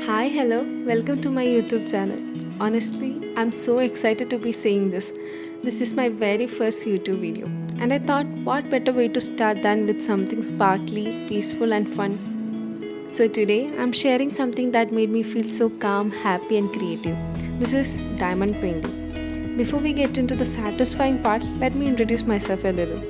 Hi, hello, welcome to my YouTube channel. Honestly, I'm so excited to be saying this. This is my very first YouTube video, and I thought, what better way to start than with something sparkly, peaceful, and fun? So, today I'm sharing something that made me feel so calm, happy, and creative. This is diamond painting. Before we get into the satisfying part, let me introduce myself a little.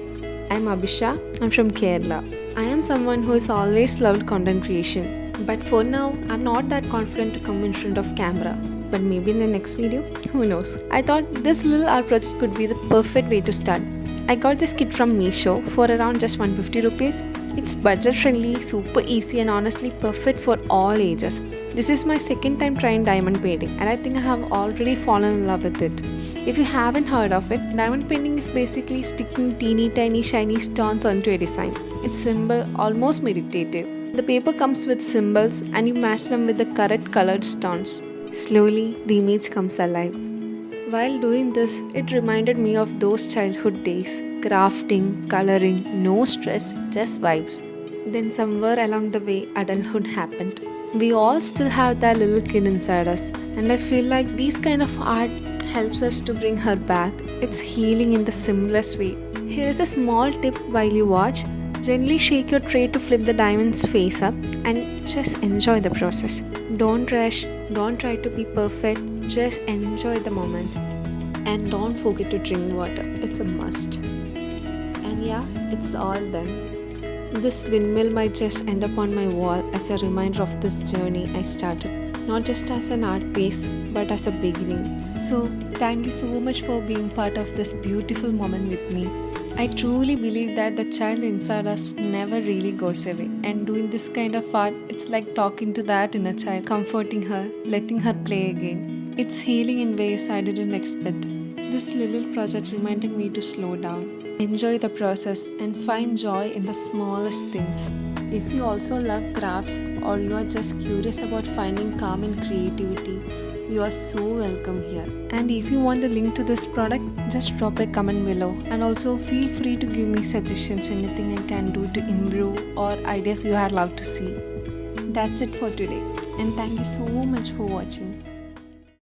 I'm Abhisha, I'm from Kerala. I am someone who has always loved content creation. But for now, I'm not that confident to come in front of camera. But maybe in the next video, who knows? I thought this little art project could be the perfect way to start. I got this kit from Meesho for around just 150 rupees. It's budget friendly, super easy, and honestly perfect for all ages. This is my second time trying diamond painting, and I think I have already fallen in love with it. If you haven't heard of it, diamond painting is basically sticking teeny tiny shiny stones onto a design. It's simple, almost meditative. The paper comes with symbols and you match them with the correct colored stones. Slowly, the image comes alive. While doing this, it reminded me of those childhood days crafting, coloring, no stress, just vibes. Then, somewhere along the way, adulthood happened. We all still have that little kid inside us, and I feel like these kind of art helps us to bring her back. It's healing in the simplest way. Here is a small tip while you watch. Gently shake your tray to flip the diamond's face up and just enjoy the process. Don't rush, don't try to be perfect, just enjoy the moment. And don't forget to drink water, it's a must. And yeah, it's all done. This windmill might just end up on my wall as a reminder of this journey I started, not just as an art piece, but as a beginning. So, thank you so much for being part of this beautiful moment with me. I truly believe that the child inside us never really goes away, and doing this kind of art, it's like talking to that inner child, comforting her, letting her play again. It's healing in ways I didn't expect. This little project reminded me to slow down, enjoy the process, and find joy in the smallest things. If you also love crafts or you are just curious about finding calm in creativity, you are so welcome here. And if you want the link to this product, just drop a comment below. And also feel free to give me suggestions, anything I can do to improve or ideas you had loved to see. That's it for today. And thank you so much for watching.